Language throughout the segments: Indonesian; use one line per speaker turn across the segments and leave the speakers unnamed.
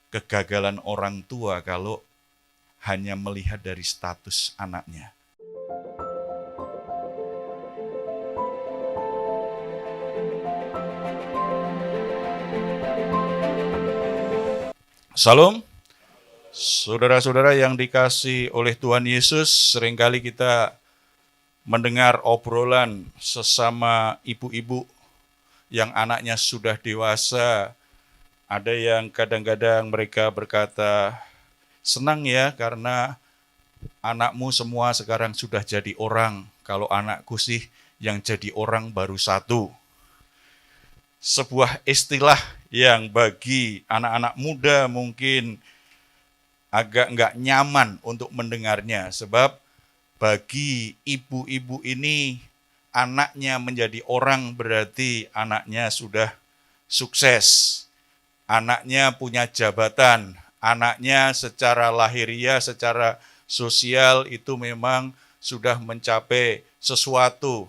kegagalan orang tua kalau hanya melihat dari status anaknya. Salam, saudara-saudara yang dikasihi oleh Tuhan Yesus, seringkali kita mendengar obrolan sesama ibu-ibu yang anaknya sudah dewasa. Ada yang kadang-kadang mereka berkata, senang ya karena anakmu semua sekarang sudah jadi orang. Kalau anakku sih yang jadi orang baru satu. Sebuah istilah yang bagi anak-anak muda mungkin agak nggak nyaman untuk mendengarnya. Sebab bagi ibu-ibu ini anaknya menjadi orang berarti anaknya sudah sukses. Anaknya punya jabatan. Anaknya secara lahiriah, secara sosial itu memang sudah mencapai sesuatu.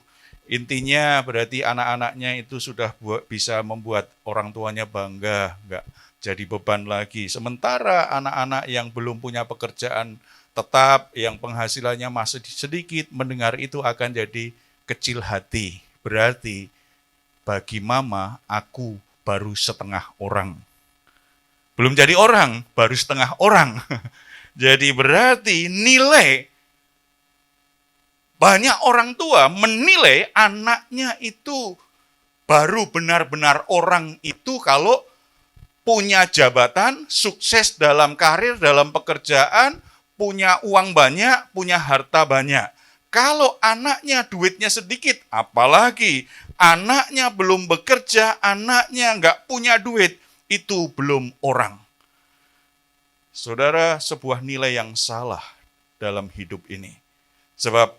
Intinya berarti anak-anaknya itu sudah bisa membuat orang tuanya bangga, nggak jadi beban lagi. Sementara anak-anak yang belum punya pekerjaan tetap, yang penghasilannya masih sedikit, mendengar itu akan jadi kecil hati. Berarti bagi mama, aku baru setengah orang. Belum jadi orang, baru setengah orang. Jadi berarti nilai banyak orang tua menilai anaknya itu baru benar-benar orang itu kalau punya jabatan, sukses dalam karir, dalam pekerjaan, punya uang banyak, punya harta banyak. Kalau anaknya duitnya sedikit, apalagi anaknya belum bekerja, anaknya nggak punya duit, itu belum orang. Saudara, sebuah nilai yang salah dalam hidup ini. Sebab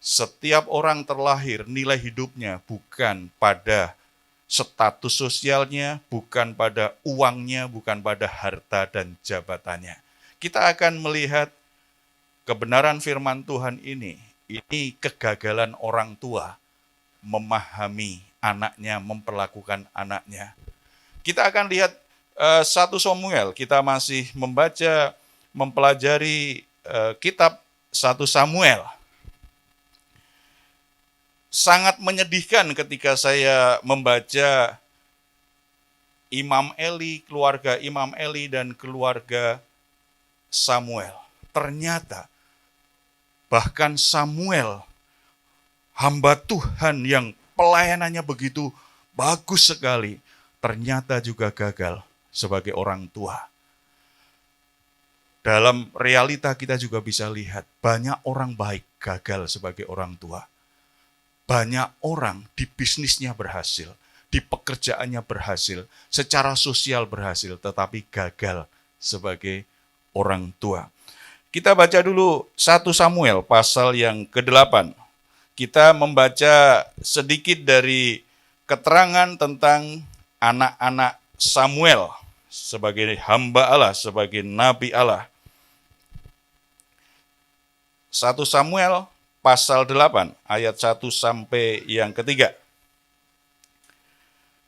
setiap orang terlahir, nilai hidupnya bukan pada status sosialnya, bukan pada uangnya, bukan pada harta dan jabatannya. Kita akan melihat kebenaran firman Tuhan ini kegagalan orang tua memahami anaknya, memperlakukan anaknya. Kita akan lihat 1 Samuel, kita masih mempelajari kitab 1 Samuel. Sangat menyedihkan ketika saya membaca Imam Eli, keluarga Imam Eli dan keluarga Samuel. Ternyata bahkan Samuel, hamba Tuhan yang pelayanannya begitu bagus sekali, ternyata juga gagal sebagai orang tua. Dalam realita kita juga bisa lihat banyak orang baik gagal sebagai orang tua. Banyak orang di bisnisnya berhasil, di pekerjaannya berhasil, secara sosial berhasil, tetapi gagal sebagai orang tua. Kita baca dulu 1 Samuel pasal yang ke-8. Kita membaca sedikit dari keterangan tentang anak-anak Samuel sebagai hamba Allah, sebagai nabi Allah. 1 Samuel pasal 8, ayat 1 sampai yang ketiga.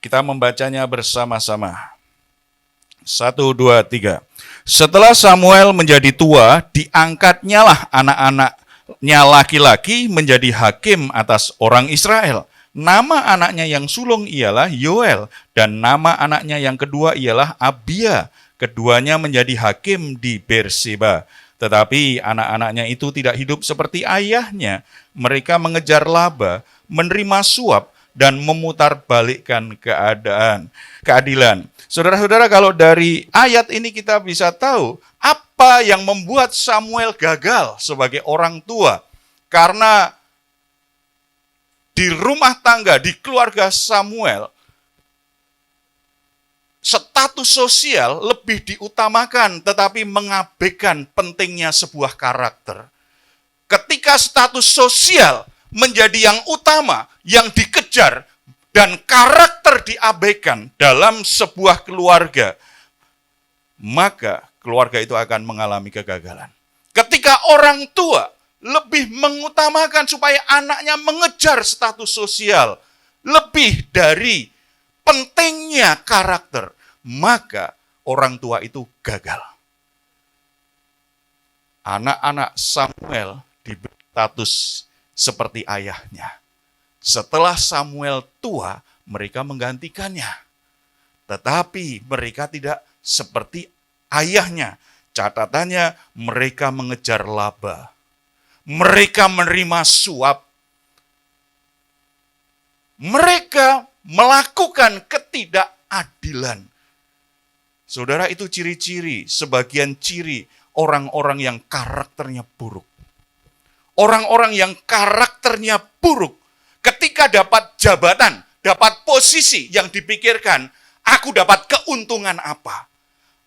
Kita membacanya bersama-sama. 1, 2, 3. Setelah Samuel menjadi tua, diangkatnya lah anak-anaknya laki-laki menjadi hakim atas orang Israel. Nama anaknya yang sulung ialah Yoel, dan nama anaknya yang kedua ialah Abia. Keduanya menjadi hakim di Berseba. Tetapi anak-anaknya itu tidak hidup seperti ayahnya. Mereka mengejar laba, menerima suap, dan memutarbalikkan keadilan. Saudara-saudara, kalau dari ayat ini kita bisa tahu apa yang membuat Samuel gagal sebagai orang tua. Karena di rumah tangga, di keluarga Samuel, status sosial lebih diutamakan, tetapi mengabaikan pentingnya sebuah karakter. Ketika status sosial menjadi yang utama, yang dikejar, dan karakter diabaikan dalam sebuah keluarga, maka keluarga itu akan mengalami kegagalan. Ketika orang tua lebih mengutamakan supaya anaknya mengejar status sosial, lebih dari pentingnya karakter, maka orang tua itu gagal. Anak-anak Samuel diberi status seperti ayahnya. Setelah Samuel tua, mereka menggantikannya. Tetapi mereka tidak seperti ayahnya. Catatannya, mereka mengejar laba. Mereka menerima suap. Mereka melakukan ketidakadilan. Saudara, itu ciri-ciri, sebagian ciri orang-orang yang karakternya buruk. Orang-orang yang karakternya buruk, ketika dapat jabatan, dapat posisi yang dipikirkan, aku dapat keuntungan apa?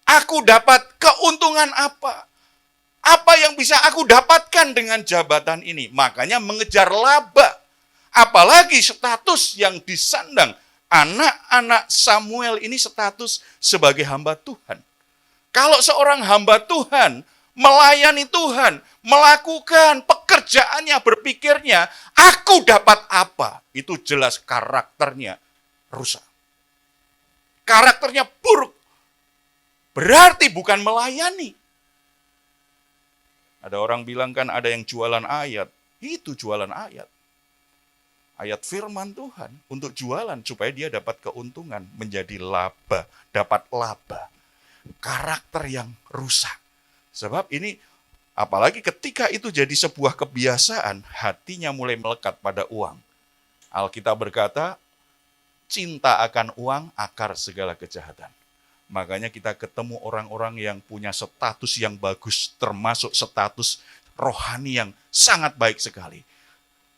Aku dapat keuntungan apa? Apa yang bisa aku dapatkan dengan jabatan ini? Makanya mengejar laba. Apalagi status yang disandang. Anak-anak Samuel ini status sebagai hamba Tuhan. Kalau seorang hamba Tuhan melayani Tuhan, melakukan pekerjaannya, berpikirnya, aku dapat apa? Itu jelas karakternya rusak. Karakternya buruk. Berarti bukan melayani. Ada orang bilang kan ada yang jualan ayat. Itu jualan ayat. Ayat firman Tuhan untuk jualan supaya dia dapat keuntungan, menjadi laba, dapat laba. Karakter yang rusak. Sebab ini, apalagi ketika itu jadi sebuah kebiasaan, hatinya mulai melekat pada uang. Alkitab berkata, cinta akan uang akar segala kejahatan. Makanya kita ketemu orang-orang yang punya status yang bagus, termasuk status rohani yang sangat baik sekali.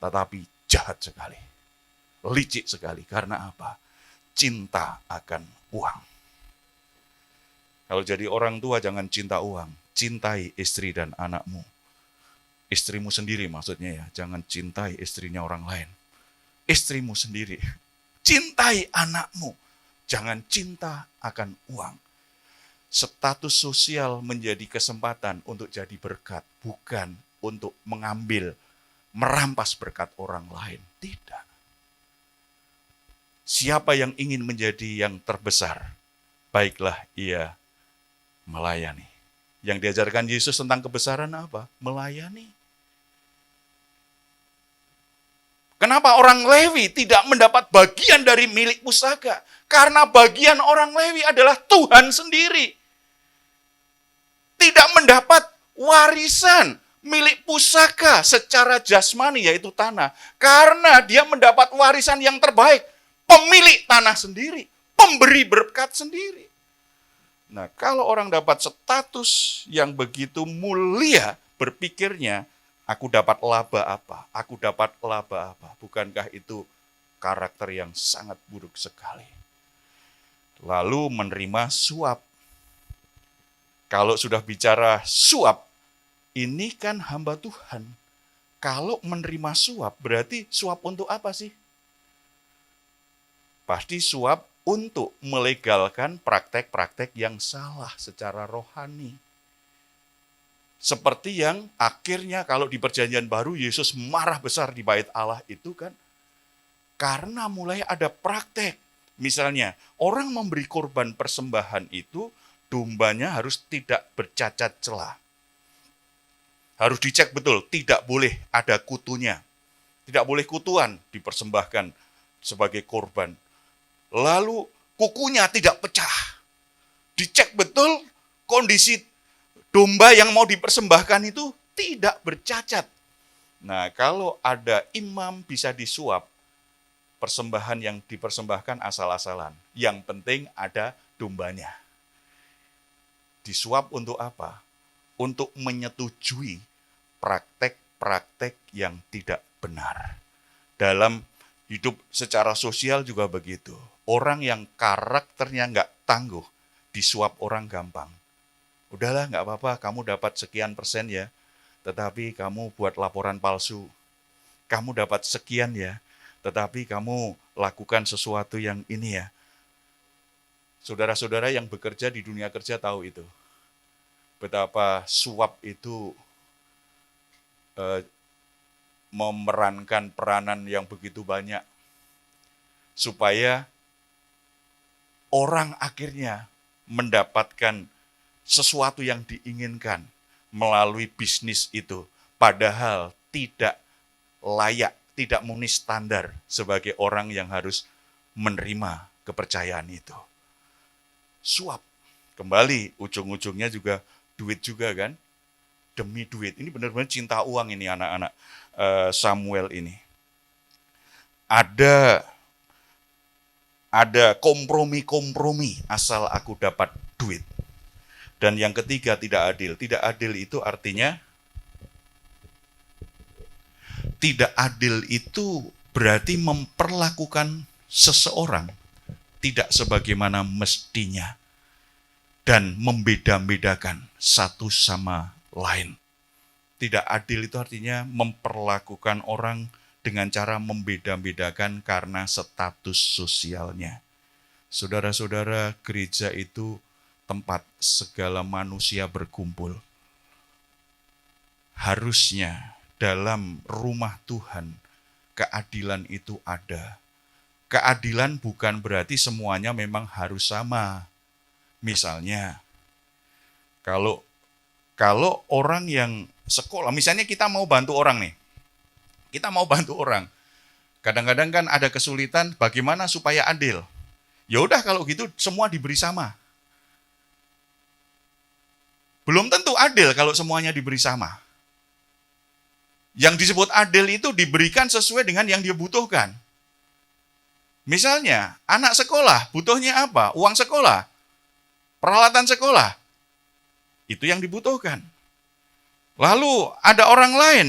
Tetapi jahat sekali, licik sekali. Karena apa? Cinta akan uang. Kalau jadi orang tua jangan cinta uang, cintai istri dan anakmu. Istrimu sendiri maksudnya ya, jangan cintai istrinya orang lain. Istrimu sendiri, cintai anakmu, jangan cinta akan uang. Status sosial menjadi kesempatan untuk jadi berkat, bukan untuk mengambil, merampas berkat orang lain. Tidak. Siapa yang ingin menjadi yang terbesar, baiklah ia melayani. Yang diajarkan Yesus tentang kebesaran apa? Melayani. Kenapa orang Lewi tidak mendapat bagian dari milik pusaka? Karena bagian orang Lewi adalah Tuhan sendiri. Tidak mendapat warisan milik pusaka secara jasmani, yaitu tanah. Karena dia mendapat warisan yang terbaik, pemilik tanah sendiri, pemberi berkat sendiri. Nah, kalau orang dapat status yang begitu mulia, berpikirnya, aku dapat laba apa? Aku dapat laba apa? Bukankah itu karakter yang sangat buruk sekali? Lalu menerima suap. Kalau sudah bicara suap, ini kan hamba Tuhan. Kalau menerima suap, berarti suap untuk apa sih? Pasti suap untuk melegalkan praktek-praktek yang salah secara rohani. Seperti yang akhirnya kalau di perjanjian baru Yesus marah besar di bait Allah itu kan. Karena mulai ada praktek. Misalnya orang memberi korban persembahan itu dombanya harus tidak bercacat celah. Harus dicek betul, tidak boleh ada kutunya. Tidak boleh kutuan dipersembahkan sebagai korban. Lalu kukunya tidak pecah. Dicek betul kondisi domba yang mau dipersembahkan itu tidak bercacat. Nah, kalau ada imam bisa disuap, persembahan yang dipersembahkan asal-asalan. Yang penting ada dombanya. Disuap untuk apa? Untuk menyetujui praktek-praktek yang tidak benar. Dalam hidup secara sosial juga begitu. Orang yang karakternya nggak tangguh, disuap orang gampang. Udahlah, nggak apa-apa, kamu dapat sekian persen ya, tetapi kamu buat laporan palsu. Kamu dapat sekian ya, tetapi kamu lakukan sesuatu yang ini ya. Saudara-saudara yang bekerja di dunia kerja tahu itu. Betapa suap itu memerankan peranan yang begitu banyak. Supaya orang akhirnya mendapatkan sesuatu yang diinginkan melalui bisnis itu, padahal tidak layak, tidak memenuhi standar sebagai orang yang harus menerima kepercayaan itu. Suap, kembali ujung-ujungnya juga duit juga kan, demi duit. Ini benar-benar cinta uang ini anak-anak Samuel ini. Ada kompromi-kompromi asal aku dapat duit. Dan yang ketiga, tidak adil. Tidak adil itu artinya, tidak adil itu berarti memperlakukan seseorang tidak sebagaimana mestinya dan membeda-bedakan satu sama lain. Tidak adil itu artinya memperlakukan orang dengan cara membeda-bedakan karena status sosialnya. Saudara-saudara, gereja itu tempat segala manusia berkumpul. Harusnya dalam rumah Tuhan, keadilan itu ada. Keadilan bukan berarti semuanya memang harus sama. Misalnya, kalau orang yang sekolah, misalnya kita mau bantu orang nih, kita mau bantu orang. Kadang-kadang kan ada kesulitan bagaimana supaya adil. Ya udah kalau gitu semua diberi sama. Belum tentu adil kalau semuanya diberi sama. Yang disebut adil itu diberikan sesuai dengan yang dia butuhkan. Misalnya, anak sekolah butuhnya apa? Uang sekolah, peralatan sekolah. Itu yang dibutuhkan. Lalu ada orang lain,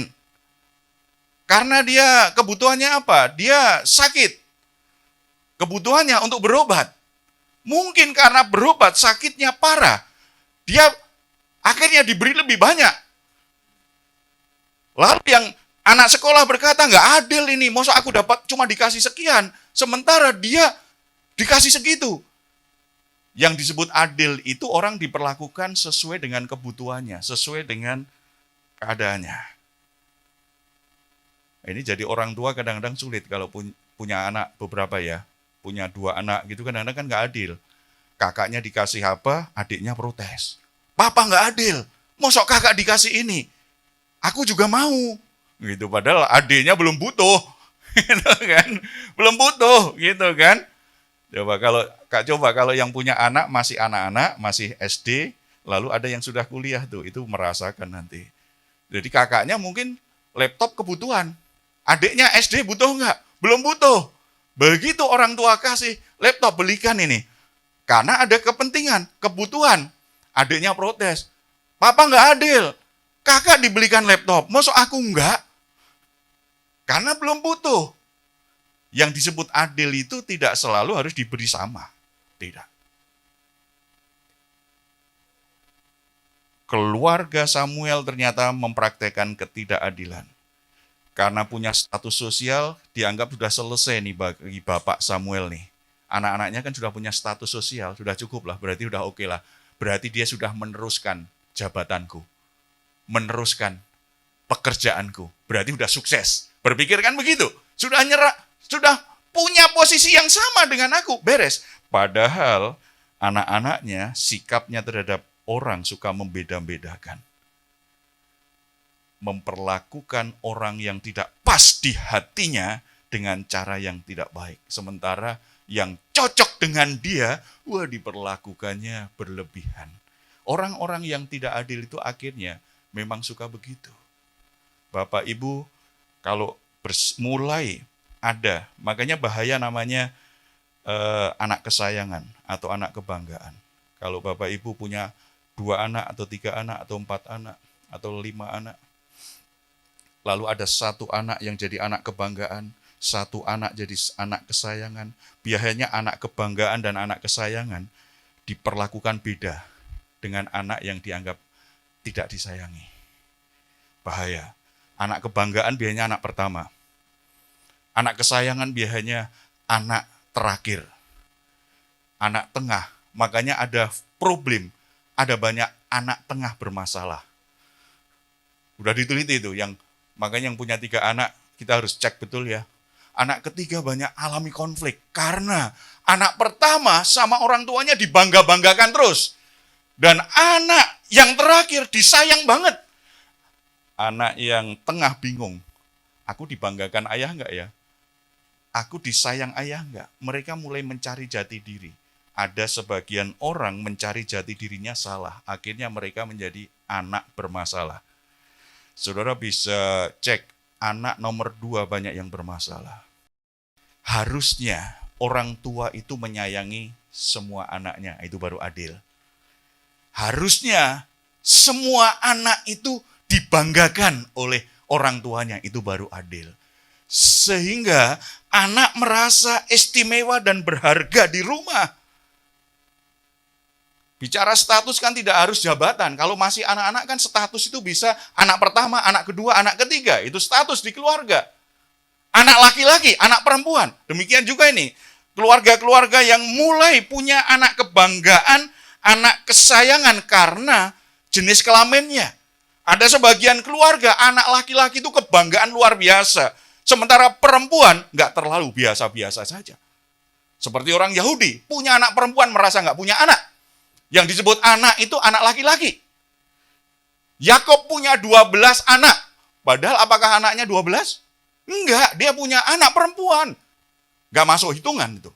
karena dia kebutuhannya apa? Dia sakit. Kebutuhannya untuk berobat. Mungkin karena berobat sakitnya parah. Dia akhirnya diberi lebih banyak. Lalu yang anak sekolah berkata, nggak adil ini, masa aku dapat cuma dikasih sekian, sementara dia dikasih segitu. Yang disebut adil itu orang diperlakukan sesuai dengan kebutuhannya, sesuai dengan keadaannya. Ini jadi orang tua kadang-kadang sulit kalau punya anak beberapa ya, punya 2 anak gitu kadang-kadang kan nggak adil. Kakaknya dikasih apa, adiknya protes. Papa nggak adil, mosok kakak dikasih ini, aku juga mau. Gitu, padahal adiknya belum butuh, gitu kan, belum butuh, gitu kan. Coba kalau yang punya anak masih anak-anak, masih SD, lalu ada yang sudah kuliah tuh, itu merasakan nanti. Jadi kakaknya mungkin laptop kebutuhan, adiknya SD butuh nggak? Belum butuh. Begitu orang tua kasih laptop, belikan ini. Karena ada kepentingan, kebutuhan. Adiknya protes. Papa nggak adil. Kakak dibelikan laptop, masa aku enggak? Karena belum butuh. Yang disebut adil itu tidak selalu harus diberi sama. Tidak. Keluarga Samuel ternyata mempraktekkan ketidakadilan. Karena punya status sosial, dianggap sudah selesai nih bagi Bapak Samuel nih. Anak-anaknya kan sudah punya status sosial, sudah cukup lah, berarti sudah oke lah. Berarti dia sudah meneruskan jabatanku. Meneruskan pekerjaanku. Berarti sudah sukses. Berpikir kan begitu. Sudah nyerah, sudah punya posisi yang sama dengan aku. Beres. Padahal anak-anaknya sikapnya terhadap orang suka membeda-bedakan. Memperlakukan orang yang tidak pas di hatinya dengan cara yang tidak baik. Sementara yang cocok dengan dia, diperlakukannya berlebihan. Orang-orang yang tidak adil itu akhirnya memang suka begitu. Bapak Ibu, kalau mulai ada, makanya bahaya namanya anak kesayangan atau anak kebanggaan. Kalau Bapak Ibu punya 2 anak atau 3 anak atau 4 anak atau 5 anak, lalu ada 1 anak yang jadi anak kebanggaan, 1 anak jadi anak kesayangan, biasanya anak kebanggaan dan anak kesayangan diperlakukan beda dengan anak yang dianggap tidak disayangi. Bahaya. Anak kebanggaan biasanya anak pertama. Anak kesayangan biasanya anak terakhir. Anak tengah. Makanya ada problem. Ada banyak anak tengah bermasalah. Udah diteliti itu. Makanya yang punya 3 anak, kita harus cek betul ya. Anak ketiga banyak alami konflik. Karena anak pertama sama orang tuanya dibangga-banggakan terus. Dan anak yang terakhir disayang banget. Anak yang tengah bingung. Aku dibanggakan ayah enggak ya? Aku disayang ayah enggak? Mereka mulai mencari jati diri. Ada sebagian orang mencari jati dirinya salah. Akhirnya mereka menjadi anak bermasalah. Saudara bisa cek, anak nomor 2 banyak yang bermasalah. Harusnya orang tua itu menyayangi semua anaknya, itu baru adil. Harusnya semua anak itu dibanggakan oleh orang tuanya, itu baru adil. Sehingga anak merasa istimewa dan berharga di rumah. Bicara status kan tidak harus jabatan. Kalau masih anak-anak kan status itu bisa anak pertama, anak kedua, anak ketiga. Itu status di keluarga. Anak laki-laki, anak perempuan. Demikian juga ini. Keluarga-keluarga yang mulai punya anak kebanggaan, anak kesayangan karena jenis kelaminnya. Ada sebagian keluarga, anak laki-laki itu kebanggaan luar biasa. Sementara perempuan nggak terlalu biasa-biasa saja. Seperti orang Yahudi, punya anak perempuan merasa nggak punya anak. Yang disebut anak itu anak laki-laki. Yakob punya 12 anak. Padahal apakah anaknya 12? Enggak, dia punya anak perempuan. Enggak masuk hitungan itu.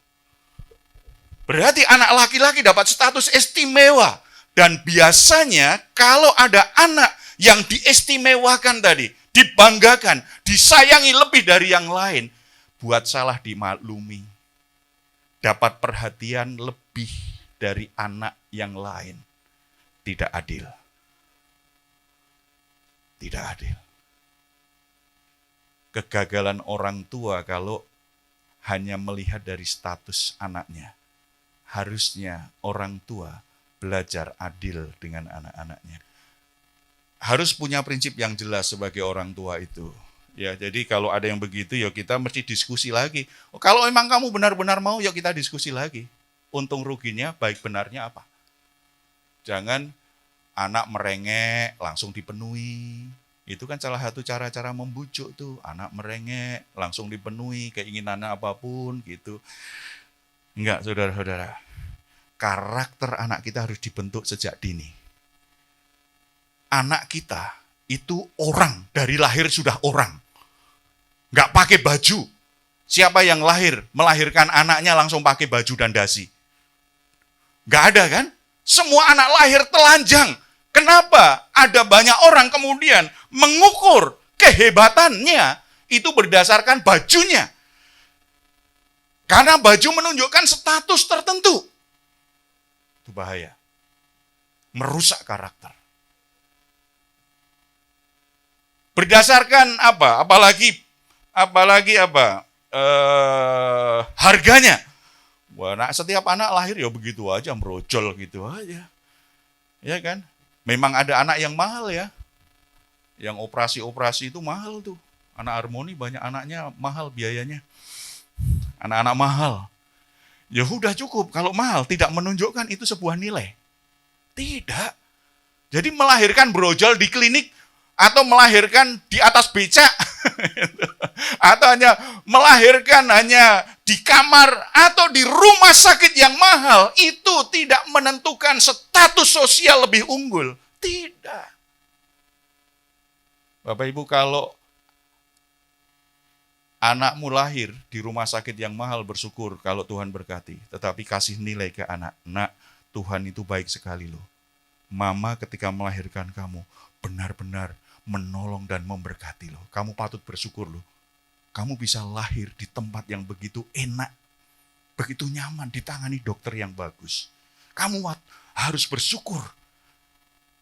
Berarti anak laki-laki dapat status istimewa. Dan biasanya kalau ada anak yang diistimewakan tadi, dibanggakan, disayangi lebih dari yang lain, buat salah dimaklumi. Dapat perhatian lebih dari anak yang lain. Tidak adil. Tidak adil. Kegagalan orang tua kalau hanya melihat dari status anaknya. Harusnya orang tua belajar adil dengan anak-anaknya. Harus punya prinsip yang jelas sebagai orang tua itu. Ya, jadi kalau ada yang begitu, ya kita mesti diskusi lagi. Kalau memang kamu benar-benar mau, ya kita diskusi lagi. Untung ruginya, baik benarnya apa? Jangan anak merengek, langsung dipenuhi. Itu kan salah satu cara-cara membujuk tuh. Anak merengek, langsung dipenuhi, keinginannya apapun gitu. Enggak, saudara-saudara. Karakter anak kita harus dibentuk sejak dini. Anak kita itu orang, dari lahir sudah orang. Enggak pakai baju. Siapa yang melahirkan anaknya langsung pakai baju dan dasi? Enggak ada kan? Semua anak lahir telanjang. Kenapa? Ada banyak orang kemudian mengukur kehebatannya itu berdasarkan bajunya. Karena baju menunjukkan status tertentu. Itu bahaya. Merusak karakter. Berdasarkan apa? Apalagi apa? Harganya. Wah, setiap anak lahir ya begitu aja, merojol gitu aja. Ya kan? Memang ada anak yang mahal ya. Yang operasi-operasi itu mahal tuh. Anak harmoni banyak anaknya mahal biayanya. Anak-anak mahal. Ya udah cukup, kalau mahal tidak menunjukkan itu sebuah nilai. Tidak. Jadi melahirkan brojol di klinik atau melahirkan di atas becak atau hanya melahirkan hanya di kamar atau di rumah sakit yang mahal, itu tidak menentukan status sosial lebih unggul. Tidak. Bapak Ibu, kalau anakmu lahir di rumah sakit yang mahal, bersyukur kalau Tuhan berkati. Tetapi kasih nilai ke anak. Nak, Tuhan itu baik sekali loh. Mama ketika melahirkan kamu benar-benar menolong dan memberkati loh. Kamu patut bersyukur loh. Kamu bisa lahir di tempat yang begitu enak, begitu nyaman, ditangani dokter yang bagus. Kamu harus bersyukur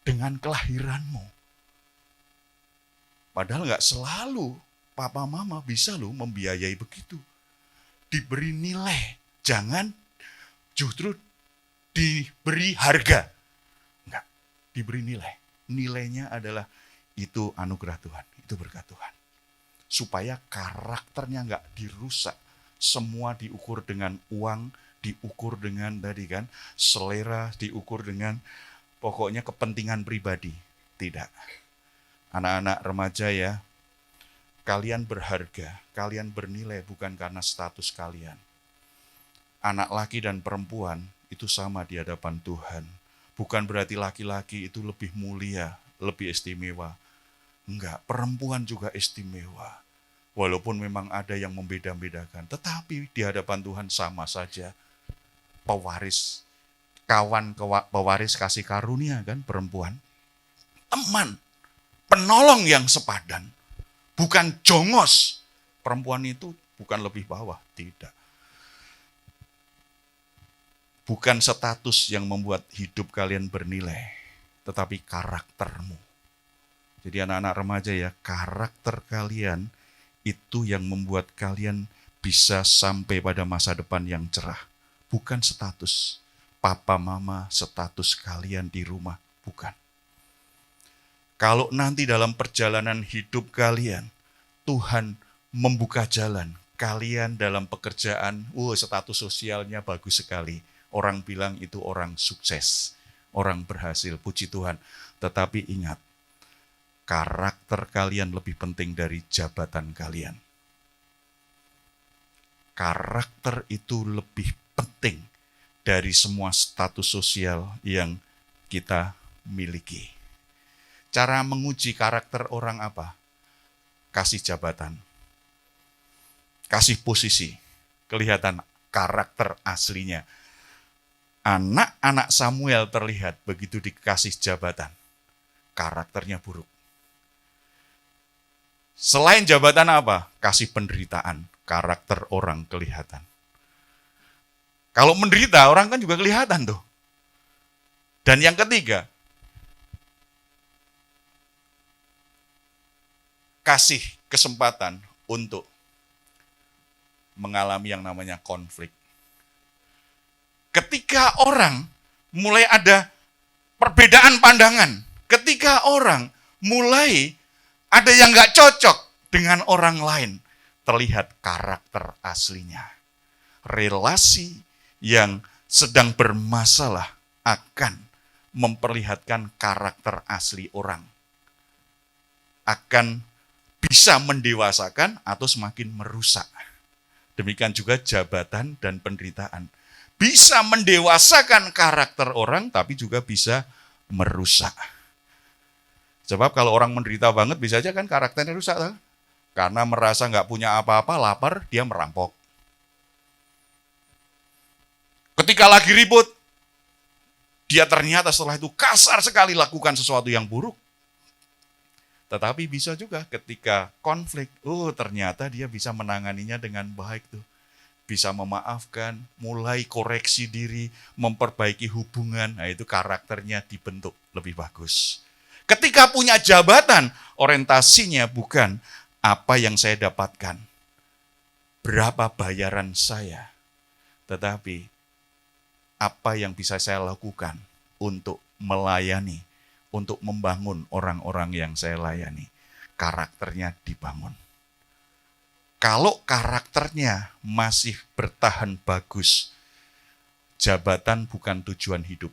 dengan kelahiranmu. Padahal nggak selalu papa mama bisa loh membiayai begitu. Diberi nilai, jangan justru diberi harga. Enggak, diberi nilai. Nilainya adalah itu anugerah Tuhan, itu berkat Tuhan. Supaya karakternya enggak dirusak. Semua diukur dengan uang, diukur dengan tadi kan, selera, diukur dengan pokoknya kepentingan pribadi. Tidak. Anak-anak remaja ya, Kalian berharga, kalian bernilai bukan karena status kalian. Anak laki dan perempuan itu sama di hadapan Tuhan. Bukan berarti laki-laki itu lebih mulia, lebih istimewa. Enggak, perempuan juga istimewa. Walaupun memang ada yang membeda-bedakan, tetapi di hadapan Tuhan sama saja. Pewaris, pewaris kasih karunia kan perempuan. Teman, penolong yang sepadan. Bukan jongos. Perempuan itu bukan lebih bawah, tidak. Bukan status yang membuat hidup kalian bernilai, tetapi karaktermu. Jadi anak-anak remaja ya, karakter kalian itu yang membuat kalian bisa sampai pada masa depan yang cerah. Bukan status. Papa mama status kalian di rumah, bukan. Kalau nanti dalam perjalanan hidup kalian, Tuhan membuka jalan, kalian dalam pekerjaan, status sosialnya bagus sekali. Orang bilang itu orang sukses, orang berhasil, puji Tuhan. Tetapi ingat, karakter kalian lebih penting dari jabatan kalian. Karakter itu lebih penting dari semua status sosial yang kita miliki. Cara menguji karakter orang apa? Kasih jabatan, kasih posisi, kelihatan karakter aslinya. Anak-anak Samuel terlihat begitu dikasih jabatan, karakternya buruk. Selain jabatan apa? Kasih penderitaan, karakter orang kelihatan. Kalau menderita, orang kan juga kelihatan tuh. Dan yang ketiga, kasih kesempatan untuk mengalami yang namanya konflik. Ketika orang mulai ada perbedaan pandangan, ketika orang mulai ada yang gak cocok dengan orang lain, terlihat karakter aslinya. Relasi yang sedang bermasalah akan memperlihatkan karakter asli orang. Akan bisa mendewasakan atau semakin merusak. Demikian juga jabatan dan penderitaan. Bisa mendewasakan karakter orang, tapi juga bisa merusak. Sebab kalau orang menderita banget, bisa aja kan karakternya rusak. Kan? Karena merasa nggak punya apa-apa, lapar, dia merampok. Ketika lagi ribut, dia ternyata setelah itu kasar sekali lakukan sesuatu yang buruk. Tetapi bisa juga ketika konflik, ternyata dia bisa menanganinya dengan baik tuh. Bisa memaafkan, mulai koreksi diri, memperbaiki hubungan, nah itu karakternya dibentuk lebih bagus. Ketika punya jabatan, orientasinya bukan apa yang saya dapatkan, berapa bayaran saya, tetapi apa yang bisa saya lakukan untuk melayani, untuk membangun orang-orang yang saya layani. Karakternya dibangun. Kalau karakternya masih bertahan bagus, jabatan bukan tujuan hidup.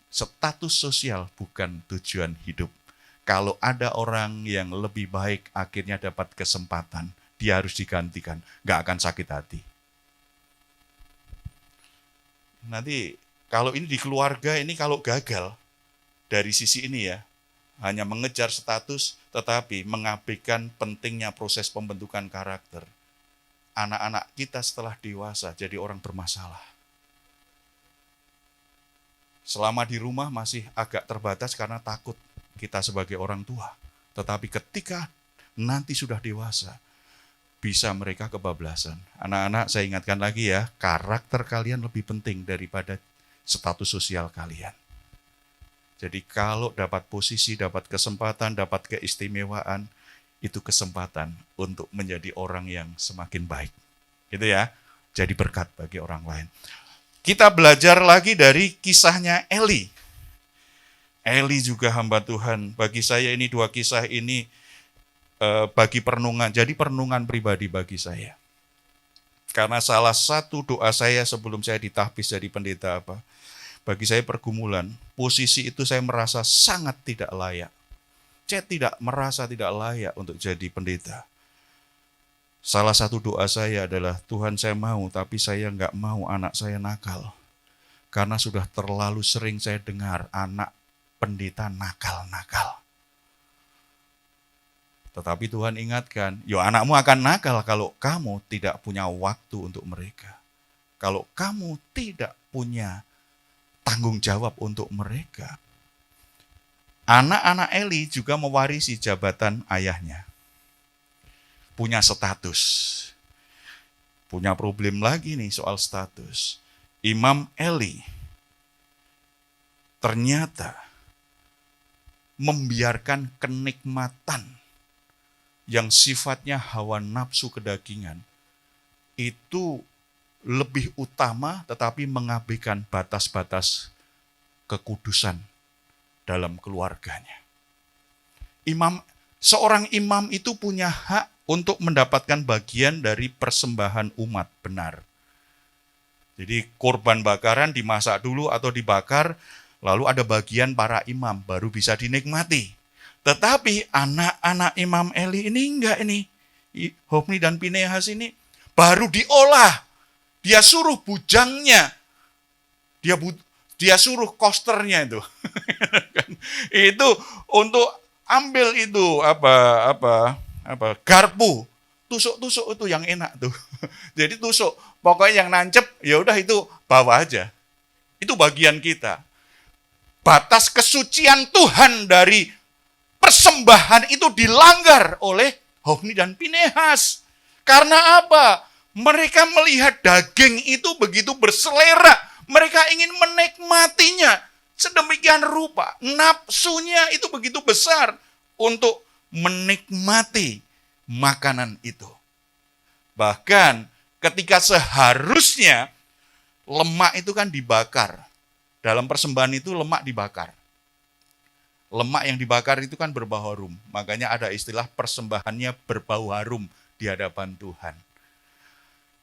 Status sosial bukan tujuan hidup. Kalau ada orang yang lebih baik akhirnya dapat kesempatan, dia harus digantikan, nggak akan sakit hati. Nanti kalau ini di keluarga, ini kalau gagal dari sisi ini ya, hanya mengejar status, tetapi mengabaikan pentingnya proses pembentukan karakter. Anak-anak kita setelah dewasa jadi orang bermasalah. Selama di rumah masih agak terbatas karena takut kita sebagai orang tua. Tetapi ketika nanti sudah dewasa, bisa mereka kebablasan. Anak-anak saya ingatkan lagi ya, karakter kalian lebih penting daripada status sosial kalian. Jadi kalau dapat posisi, dapat kesempatan, dapat keistimewaan, itu kesempatan untuk menjadi orang yang semakin baik. Gitu ya, jadi berkat bagi orang lain. Kita belajar lagi dari kisahnya Eli. Eli juga hamba Tuhan. Bagi saya ini dua kisah ini bagi perenungan, jadi perenungan pribadi bagi saya. Karena salah satu doa saya sebelum saya ditahbis jadi pendeta bagi saya pergumulan, posisi itu saya merasa sangat tidak layak. Saya tidak merasa tidak layak untuk jadi pendeta. Salah satu doa saya adalah, Tuhan saya mau, tapi saya nggak mau anak saya nakal. Karena sudah terlalu sering saya dengar anak pendeta nakal-nakal. Tetapi Tuhan ingatkan, yo anakmu akan nakal kalau kamu tidak punya waktu untuk mereka. Kalau kamu tidak punya tanggung jawab untuk mereka. Anak-anak Eli juga mewarisi jabatan ayahnya. Punya status. Punya problem lagi nih soal status. Imam Eli ternyata membiarkan kenikmatan yang sifatnya hawa nafsu kedagingan itu lebih utama, tetapi mengabaikan batas-batas kekudusan dalam keluarganya. Seorang imam itu punya hak untuk mendapatkan bagian dari persembahan umat, benar. Jadi korban bakaran dimasak dulu atau dibakar, lalu ada bagian para imam, baru bisa dinikmati. Tetapi anak-anak Imam Eli ini enggak ini. Hofni dan Pinehas ini baru diolah. Dia suruh bujangnya. Dia suruh kosternya itu. Itu untuk ambil itu garpu, tusuk-tusuk itu yang enak tuh. Jadi tusuk, pokoknya yang nancep, ya udah itu bawa aja. Itu bagian kita. Batas kesucian Tuhan dari persembahan itu dilanggar oleh Hofni dan Pinehas. Karena apa? Mereka melihat daging itu begitu berselera. Mereka ingin menikmatinya. Sedemikian rupa, nafsunya itu begitu besar untuk menikmati makanan itu. Bahkan ketika seharusnya lemak itu kan dibakar. Dalam persembahan itu lemak dibakar. Lemak yang dibakar itu kan berbau harum. Makanya ada istilah persembahannya berbau harum di hadapan Tuhan.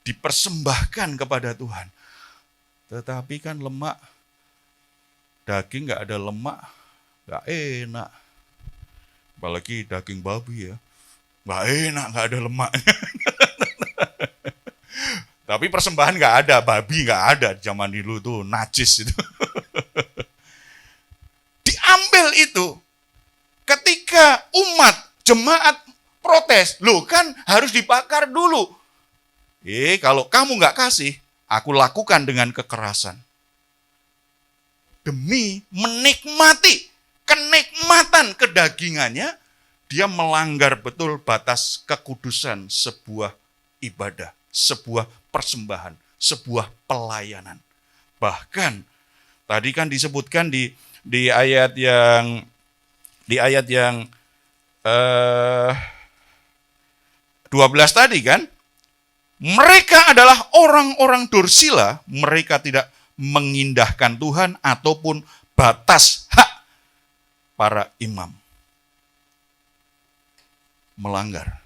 Dipersembahkan kepada Tuhan. Tetapi kan lemak, daging nggak ada lemak, nggak enak. Apalagi daging babi ya, nggak enak, nggak ada lemaknya. Tapi persembahan nggak ada, babi nggak ada zaman dulu tuh, najis itu. Diambil itu, ketika umat, jemaat protes, loh kan harus dibakar dulu. Kalau kamu nggak kasih, aku lakukan dengan kekerasan. Demi menikmati kenikmatan kedagingannya, dia melanggar betul batas kekudusan sebuah ibadah, sebuah persembahan, sebuah pelayanan. Bahkan tadi kan disebutkan di ayat yang 12 tadi kan, mereka adalah orang-orang dursila, mereka tidak mengindahkan Tuhan ataupun batas hak para imam. Melanggar.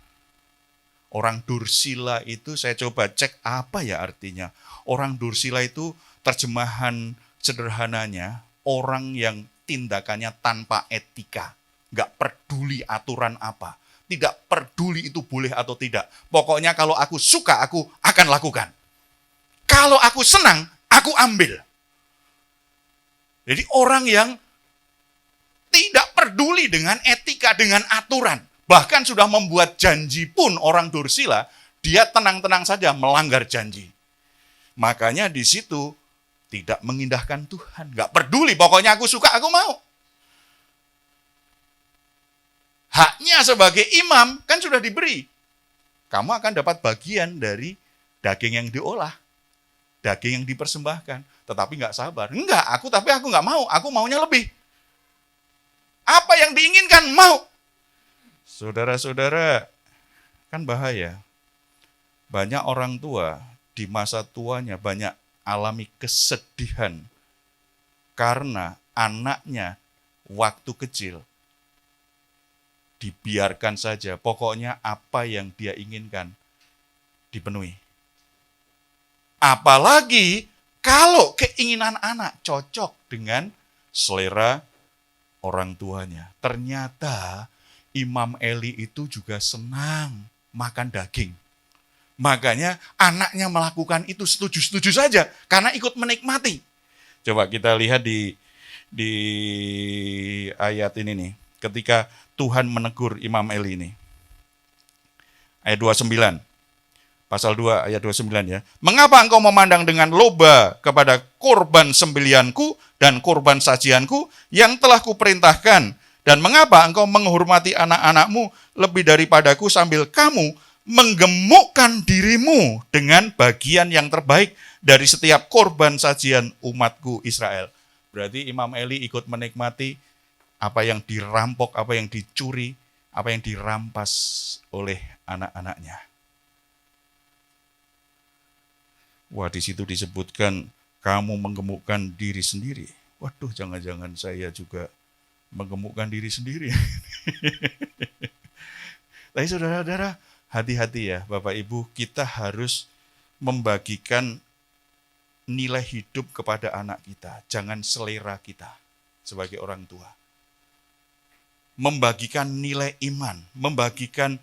Orang dursila itu saya coba cek apa ya artinya. Orang dursila itu terjemahan sederhananya orang yang tindakannya tanpa etika. Nggak peduli aturan apa. Tidak peduli itu boleh atau tidak. Pokoknya kalau aku suka, aku akan lakukan. Kalau aku senang, aku ambil. Jadi orang yang tidak peduli dengan etika, dengan aturan. Bahkan sudah membuat janji pun orang dursila, dia tenang-tenang saja melanggar janji. Makanya di situ tidak mengindahkan Tuhan. Nggak peduli, pokoknya aku suka, aku mau. Haknya sebagai imam kan sudah diberi. Kamu akan dapat bagian dari daging yang diolah. Daging yang dipersembahkan. Tetapi nggak sabar. Tapi aku nggak mau. Aku maunya lebih. Apa yang diinginkan? Mau. Saudara-saudara, kan bahaya. Banyak orang tua di masa tuanya banyak alami kesedihan. Karena anaknya waktu kecil dibiarkan saja. Pokoknya apa yang dia inginkan dipenuhi. Apalagi kalau keinginan anak cocok dengan selera orang tuanya. Ternyata Imam Eli itu juga senang makan daging. Makanya anaknya melakukan itu setuju-setuju saja karena ikut menikmati. Coba kita lihat di ayat ini nih. Ketika Tuhan menegur Imam Eli ini. Ayat 29. Pasal 2 ayat 29 ya. Mengapa engkau memandang dengan loba kepada korban sembelianku dan korban sajianku yang telah kuperintahkan? Dan mengapa engkau menghormati anak-anakmu lebih daripadaku sambil kamu menggemukkan dirimu dengan bagian yang terbaik dari setiap korban sajian umatku Israel. Berarti Imam Eli ikut menikmati apa yang dirampok, apa yang dicuri, apa yang dirampas oleh anak-anaknya. Wah, di situ disebutkan kamu menggemukkan diri sendiri. Waduh, jangan-jangan saya juga menggemukkan diri sendiri. Tapi saudara-saudara, hati-hati ya Bapak Ibu, kita harus membagikan nilai hidup kepada anak kita. Jangan selera kita sebagai orang tua. Membagikan nilai iman, membagikan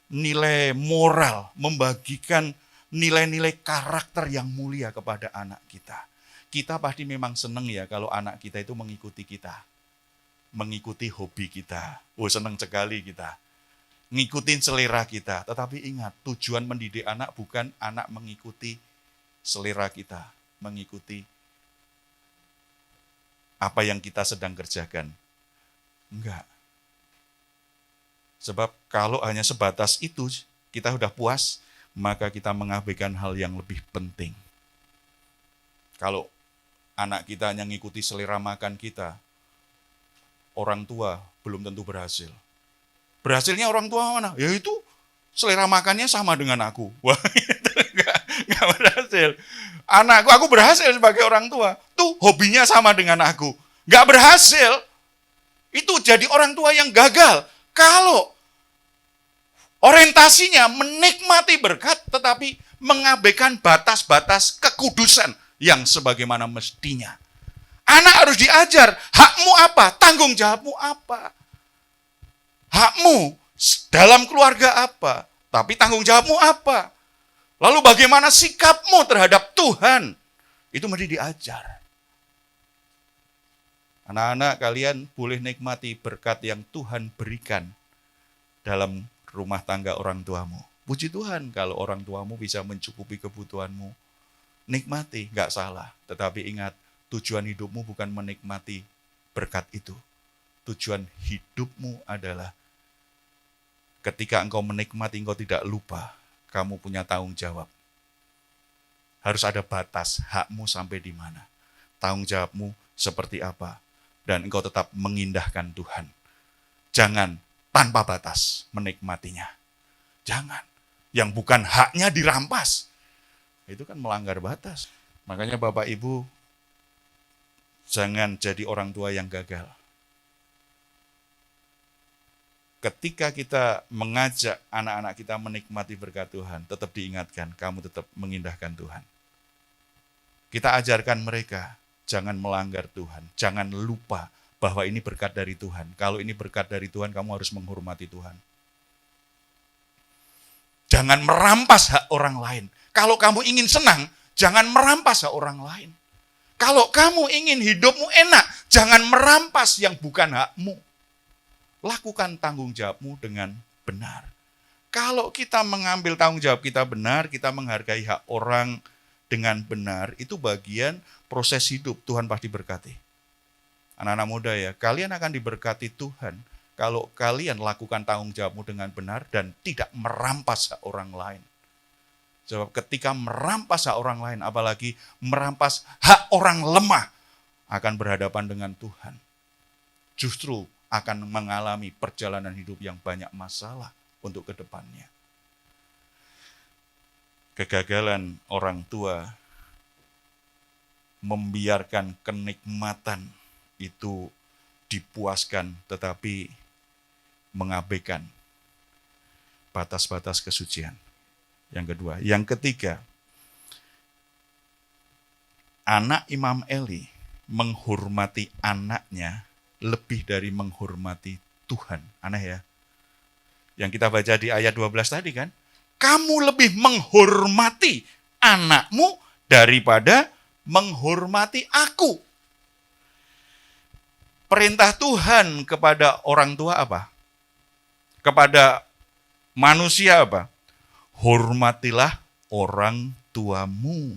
nilai moral, membagikan nilai-nilai karakter yang mulia kepada anak kita. Kita pasti memang senang ya kalau anak kita itu mengikuti kita. Mengikuti hobi kita. Oh, senang sekali kita. Ngikutin selera kita. Tetapi ingat, tujuan mendidik anak bukan anak mengikuti selera kita. Mengikuti apa yang kita sedang kerjakan. Enggak. Sebab kalau hanya sebatas itu, kita sudah puas, maka kita mengabaikan hal yang lebih penting. Kalau anak kita hanya mengikuti selera makan kita, orang tua belum tentu berhasil. Berhasilnya orang tua mana? Ya itu selera makannya sama dengan aku. Wah, itu enggak berhasil. Anakku, aku berhasil sebagai orang tua. Tuh hobinya sama dengan aku. Enggak berhasil. Itu jadi orang tua yang gagal. Kalau orientasinya menikmati berkat, tetapi mengabaikan batas-batas kekudusan yang sebagaimana mestinya. Anak harus diajar, hakmu apa, tanggung jawabmu apa. Hakmu dalam keluarga apa, tapi tanggung jawabmu apa. Lalu bagaimana sikapmu terhadap Tuhan, itu mesti diajar. Anak-anak kalian boleh nikmati berkat yang Tuhan berikan dalam rumah tangga orang tuamu. Puji Tuhan kalau orang tuamu bisa mencukupi kebutuhanmu. Nikmati, gak salah. Tetapi ingat, tujuan hidupmu bukan menikmati berkat itu. Tujuan hidupmu adalah ketika engkau menikmati, engkau tidak lupa, kamu punya tanggung jawab. Harus ada batas, hakmu sampai di mana. Tanggung jawabmu seperti apa. Dan engkau tetap mengindahkan Tuhan. Jangan tanpa batas menikmatinya. Jangan. Yang bukan haknya dirampas. Itu kan melanggar batas. Makanya Bapak Ibu, jangan jadi orang tua yang gagal. Ketika kita mengajak anak-anak kita menikmati berkat Tuhan, tetap diingatkan, kamu tetap mengindahkan Tuhan. Kita ajarkan mereka, jangan melanggar Tuhan, jangan lupa bahwa ini berkat dari Tuhan. Kalau ini berkat dari Tuhan, kamu harus menghormati Tuhan. Jangan merampas hak orang lain. Kalau kamu ingin senang, jangan merampas hak orang lain. Kalau kamu ingin hidupmu enak, jangan merampas yang bukan hakmu. Lakukan tanggung jawabmu dengan benar. Kalau kita mengambil tanggung jawab kita benar, kita menghargai hak orang dengan benar, itu bagian proses hidup. Tuhan pasti berkati. Anak-anak muda ya, kalian akan diberkati Tuhan kalau kalian lakukan tanggung jawabmu dengan benar dan tidak merampas hak orang lain. Sebab ketika merampas hak orang lain, apalagi merampas hak orang lemah, akan berhadapan dengan Tuhan. Justru akan mengalami perjalanan hidup yang banyak masalah untuk ke depannya. Kegagalan orang tua membiarkan kenikmatan itu dipuaskan, tetapi mengabaikan batas-batas kesucian. Yang kedua. Yang ketiga, anak Imam Eli menghormati anaknya lebih dari menghormati Tuhan. Aneh ya. Yang kita baca di ayat 12 tadi kan. kamu lebih menghormati anakmu daripada menghormati aku. Perintah Tuhan kepada orang tua apa? Kepada manusia apa? Hormatilah orang tuamu.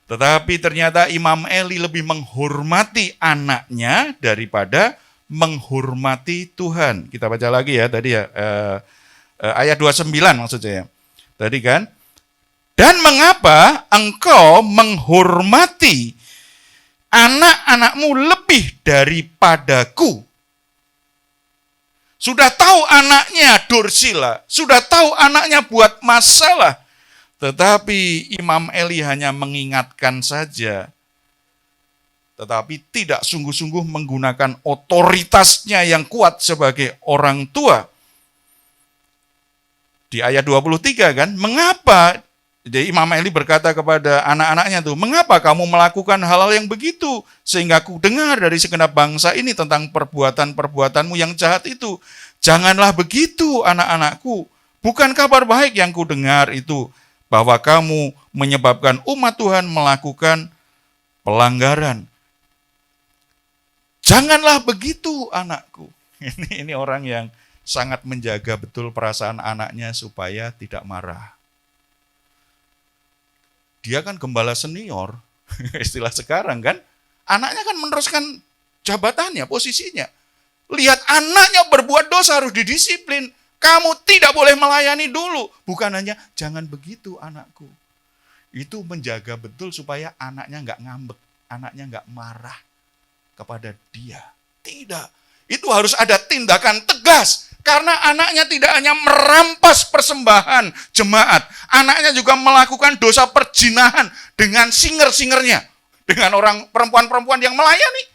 Tetapi ternyata Imam Eli lebih menghormati anaknya daripada menghormati Tuhan. Kita baca lagi ya tadi ya, ayat 29 maksudnya ya. Tadi kan, dan mengapa engkau menghormati anak-anakmu lebih daripadaku? Sudah tahu anaknya dursila, sudah tahu anaknya buat masalah. Tetapi Imam Eli hanya mengingatkan saja. Tetapi tidak sungguh-sungguh menggunakan otoritasnya yang kuat sebagai orang tua. Di ayat 23 kan, mengapa? Jadi Imam Eli berkata kepada anak-anaknya tuh, mengapa kamu melakukan hal-hal yang begitu? Sehingga aku dengar dari segenap bangsa ini tentang perbuatan-perbuatanmu yang jahat itu. Janganlah begitu anak-anakku. Bukan kabar baik yang ku dengar itu, bahwa kamu menyebabkan umat Tuhan melakukan pelanggaran. Janganlah begitu anakku. Ini orang yang sangat menjaga betul perasaan anaknya supaya tidak marah. Dia kan gembala senior, istilah sekarang kan. Anaknya kan meneruskan jabatannya, posisinya. Lihat anaknya berbuat dosa harus didisiplin. Kamu tidak boleh melayani dulu. Bukan hanya jangan begitu anakku. Itu menjaga betul supaya anaknya nggak ngambek, anaknya nggak marah kepada dia. Tidak. Itu harus ada tindakan tegas. Karena anaknya tidak hanya merampas persembahan jemaat. Anaknya juga melakukan dosa perjinahan dengan singer-singernya. Dengan orang perempuan-perempuan yang melayani.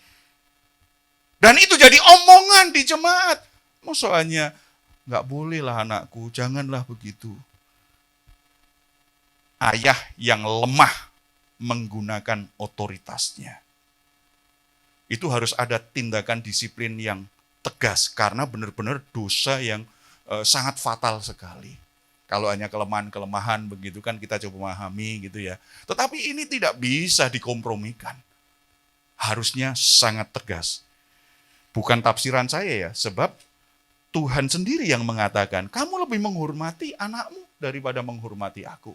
Dan itu jadi omongan di jemaat. Maksudnya, nggak bolehlah anakku, janganlah begitu. Ayah yang lemah menggunakan otoritasnya. Itu harus ada tindakan disiplin yang tegas, karena benar-benar dosa yang sangat fatal sekali. Kalau hanya kelemahan-kelemahan begitu kan kita coba memahami gitu ya. Tetapi ini tidak bisa dikompromikan. Harusnya sangat tegas. Bukan tafsiran saya ya, sebab Tuhan sendiri yang mengatakan, kamu lebih menghormati anakmu daripada menghormati aku.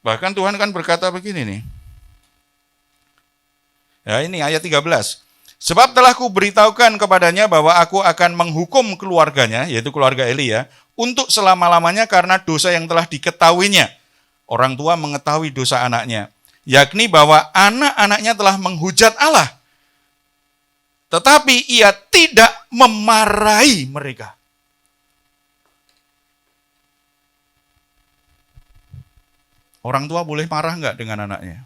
Bahkan Tuhan kan berkata begini nih. Ya ini ayat 13. Sebab telah kuberitahukan kepadanya bahwa aku akan menghukum keluarganya, yaitu keluarga Eli ya, untuk selama-lamanya karena dosa yang telah diketahuinya. Orang tua mengetahui dosa anaknya, yakni bahwa anak-anaknya telah menghujat Allah. Tetapi ia tidak memarahi mereka. Orang tua boleh marah enggak dengan anaknya?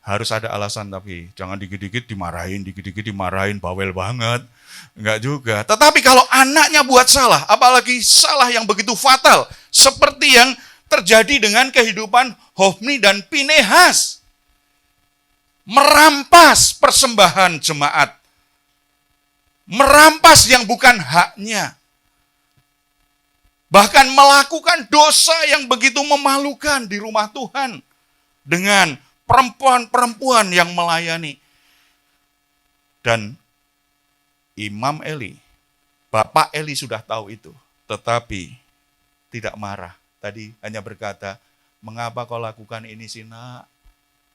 Harus ada alasan, tapi jangan dikit-dikit dimarahin, bawel banget. Enggak juga. Tetapi kalau anaknya buat salah, apalagi salah yang begitu fatal, seperti yang terjadi dengan kehidupan Hofni dan Pinehas. Merampas persembahan jemaat. Merampas yang bukan haknya. Bahkan melakukan dosa yang begitu memalukan di rumah Tuhan. Dengan perempuan-perempuan yang melayani. Dan Imam Eli, Bapak Eli sudah tahu itu. Tetapi tidak marah. Tadi hanya berkata, mengapa kau lakukan ini sih nak?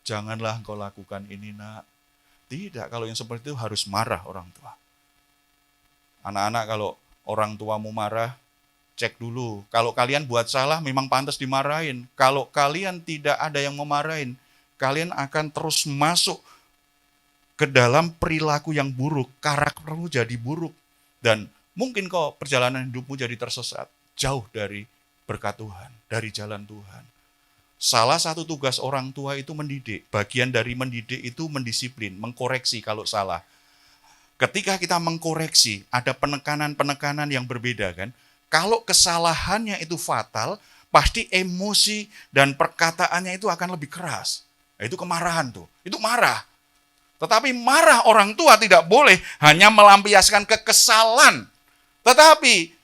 Janganlah kau lakukan ini nak. Tidak, kalau yang seperti itu harus marah orang tua. Anak-anak kalau orang tuamu marah, cek dulu. Kalau kalian buat salah memang pantas dimarahin. Kalau kalian tidak ada yang memarahin, kalian akan terus masuk ke dalam perilaku yang buruk. Karaktermu jadi buruk. Dan mungkin kok perjalanan hidupmu jadi tersesat. Jauh dari berkat Tuhan, dari jalan Tuhan. Salah satu tugas orang tua itu mendidik. Bagian dari mendidik itu mendisiplin, mengkoreksi kalau salah. Ketika kita mengkoreksi, ada penekanan-penekanan yang berbeda kan. Kalau kesalahannya itu fatal, pasti emosi dan perkataannya itu akan lebih keras. Nah, itu kemarahan tuh, itu marah. Tetapi marah orang tua tidak boleh hanya melampiaskan kekesalan. Tetapi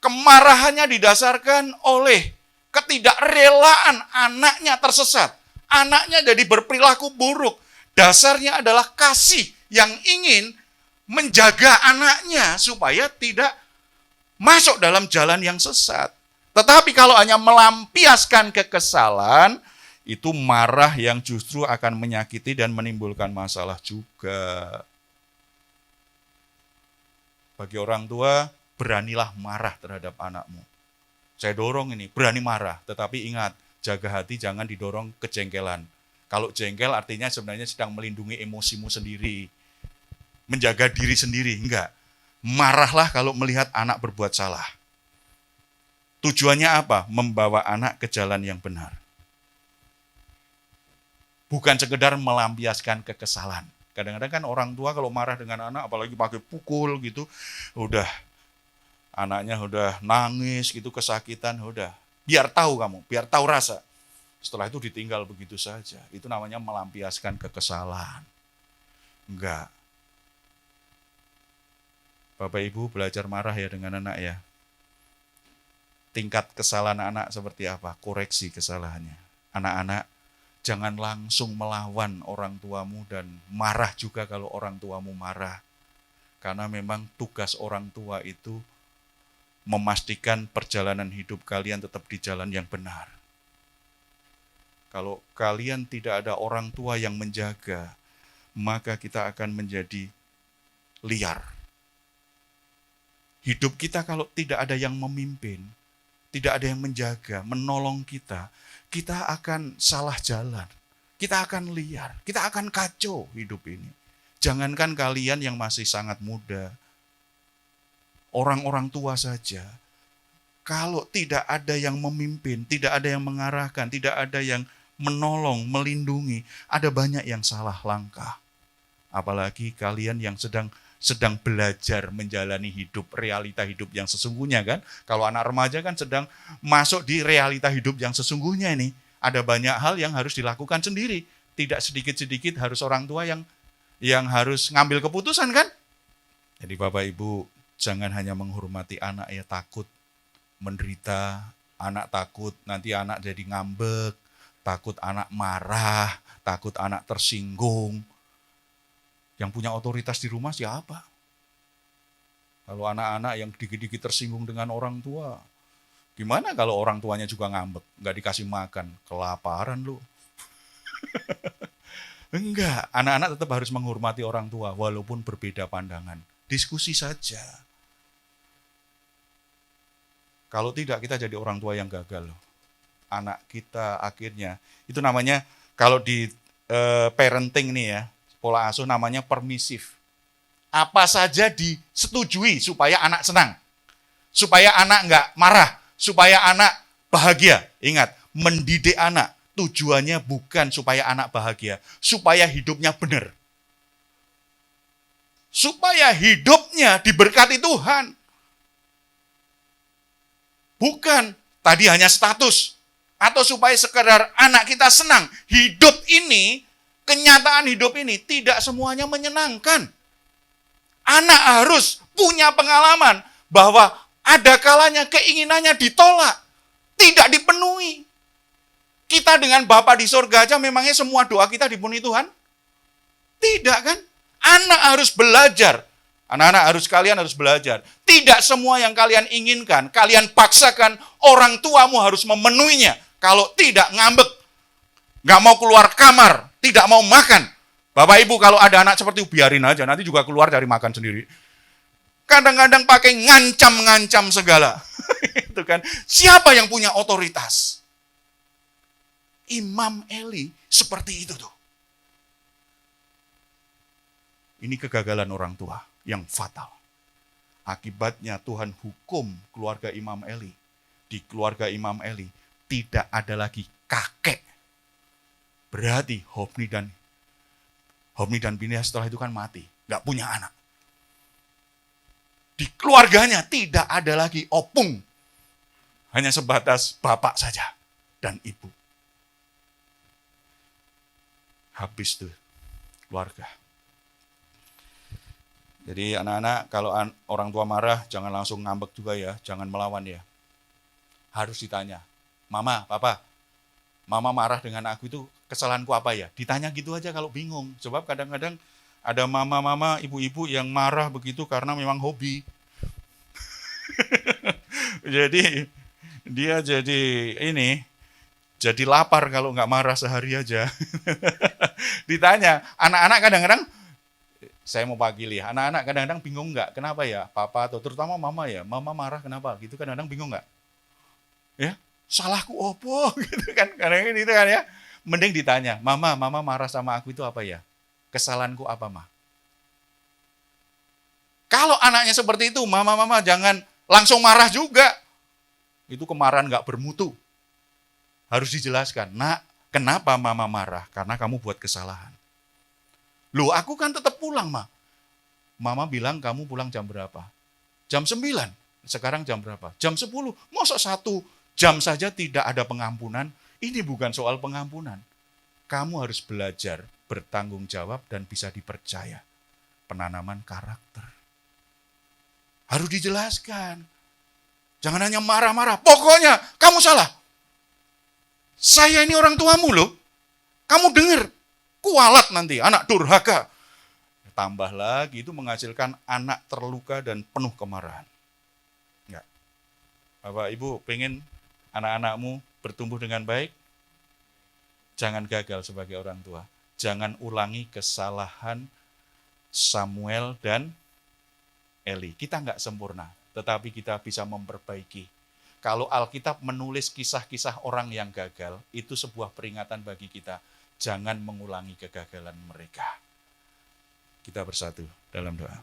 Kemarahannya didasarkan oleh ketidakrelaan anaknya tersesat. Anaknya jadi berperilaku buruk. Dasarnya adalah kasih yang ingin menjaga anaknya supaya tidak masuk dalam jalan yang sesat. Tetapi kalau hanya melampiaskan kekesalan, itu marah yang justru akan menyakiti dan menimbulkan masalah juga. Bagi orang tua, beranilah marah terhadap anakmu. Saya dorong ini, berani marah. Tetapi ingat, jaga hati jangan didorong kejengkelan. Kalau jengkel artinya sebenarnya sedang melindungi emosimu sendiri. Menjaga diri sendiri, enggak. Marahlah kalau melihat anak berbuat salah. Tujuannya apa? Membawa anak ke jalan yang benar. Bukan sekedar melampiaskan kekesalan. Kadang-kadang kan orang tua kalau marah dengan anak, apalagi pakai pukul gitu, anaknya udah nangis gitu, kesakitan, biar tahu kamu, biar tahu rasa. Setelah itu ditinggal begitu saja. Itu namanya melampiaskan kekesalan. Enggak. Bapak Ibu belajar marah ya dengan anak ya. Tingkat kesalahan anak seperti apa? Koreksi kesalahannya. Anak-anak, jangan langsung melawan orang tuamu dan marah juga kalau orang tuamu marah. Karena memang tugas orang tua itu memastikan perjalanan hidup kalian tetap di jalan yang benar. Kalau kalian tidak ada orang tua yang menjaga, maka kita akan menjadi liar. Hidup kita kalau tidak ada yang memimpin, tidak ada yang menjaga, menolong kita, kita akan salah jalan. Kita akan liar, kita akan kacau hidup ini. Jangankan kalian yang masih sangat muda, orang-orang tua saja, kalau tidak ada yang memimpin, tidak ada yang mengarahkan, tidak ada yang menolong, melindungi, ada banyak yang salah langkah. Apalagi kalian yang sedang belajar menjalani hidup, realita hidup yang sesungguhnya kan. Kalau anak remaja kan sedang masuk di realita hidup yang sesungguhnya ini. Ada banyak hal yang harus dilakukan sendiri. Tidak sedikit-sedikit harus orang tua yang harus ngambil keputusan kan. Jadi Bapak Ibu jangan hanya menghormati anak ya, takut menderita, anak takut nanti anak jadi ngambek, takut anak marah, takut anak tersinggung. Yang punya otoritas di rumah siapa? Kalau anak-anak yang dikit-dikit tersinggung dengan orang tua, gimana kalau orang tuanya juga ngambek, nggak dikasih makan, kelaparan lu. Enggak, anak-anak tetap harus menghormati orang tua, walaupun berbeda pandangan. Diskusi saja. Kalau tidak, kita jadi orang tua yang gagal. Anak kita akhirnya, itu namanya, kalau di parenting nih ya, pola asuh namanya permisif. Apa saja disetujui supaya anak senang. Supaya anak enggak marah. Supaya anak bahagia. Ingat, mendidik anak tujuannya bukan supaya anak bahagia. Supaya hidupnya benar. Supaya hidupnya diberkati Tuhan. Bukan tadi hanya status. Atau supaya sekedar anak kita senang. Hidup ini, kenyataan hidup ini tidak semuanya menyenangkan. Anak harus punya pengalaman bahwa ada kalanya keinginannya ditolak, tidak dipenuhi. Kita dengan Bapa di sorga aja memangnya semua doa kita dipenuhi Tuhan? Tidak kan? Anak harus belajar. Anak-anak kalian harus belajar. Tidak semua yang kalian inginkan, kalian paksakan, orang tuamu harus memenuhinya. Kalau tidak ngambek, nggak mau keluar kamar, tidak mau makan. Bapak Ibu kalau ada anak seperti itu biarin aja, nanti juga keluar cari makan sendiri. Kadang-kadang pakai ngancam-ngancam segala. Itu kan. Siapa yang punya otoritas? Imam Eli seperti itu tuh. Ini kegagalan orang tua yang fatal. Akibatnya Tuhan hukum keluarga Imam Eli. Di keluarga Imam Eli tidak ada lagi kakek. Berarti Hofni dan Pinehas setelah itu kan mati. Gak punya anak. Di keluarganya tidak ada lagi opung. Hanya sebatas bapak saja dan ibu. Habis tuh keluarga. Jadi anak-anak kalau orang tua marah jangan langsung ngambek juga ya, jangan melawan ya. Harus ditanya, mama, papa, mama marah dengan aku itu kesalahanku apa ya? Ditanya gitu aja kalau bingung. Sebab kadang-kadang ada mama-mama, ibu-ibu yang marah begitu karena memang hobi. Jadi dia jadi lapar kalau nggak marah sehari aja. Ditanya, anak-anak kadang-kadang, saya mau panggil ya, anak-anak kadang-kadang bingung nggak? Kenapa ya papa atau terutama mama ya, mama marah kenapa? Gitu kadang-kadang bingung nggak? Ya, salahku opo gitu kan, kadang-kadang gitu kan ya. Mending ditanya, mama marah sama aku itu apa ya? Kesalahanku apa mah? Kalau anaknya seperti itu, mama jangan langsung marah juga. Itu kemarahan nggak bermutu. Harus dijelaskan, nak, kenapa mama marah? Karena kamu buat kesalahan. Loh, aku kan tetap pulang, Ma. Mama bilang kamu pulang jam berapa? Jam 9. Sekarang jam berapa? Jam 10. Masa 1 jam saja tidak ada pengampunan? Ini bukan soal pengampunan. Kamu harus belajar bertanggung jawab dan bisa dipercaya. Penanaman karakter. Harus dijelaskan. Jangan hanya marah-marah. Pokoknya kamu salah. Saya ini orang tuamu loh. Kamu dengar. Kualat nanti, anak durhaka. Tambah lagi itu menghasilkan anak terluka dan penuh kemarahan. Enggak. Bapak Ibu pengen anak-anakmu bertumbuh dengan baik? Jangan gagal sebagai orang tua. Jangan ulangi kesalahan Samuel dan Eli. Kita enggak sempurna, tetapi kita bisa memperbaiki. Kalau Alkitab menulis kisah-kisah orang yang gagal, itu sebuah peringatan bagi kita. Jangan mengulangi kegagalan mereka. Kita bersatu dalam doa.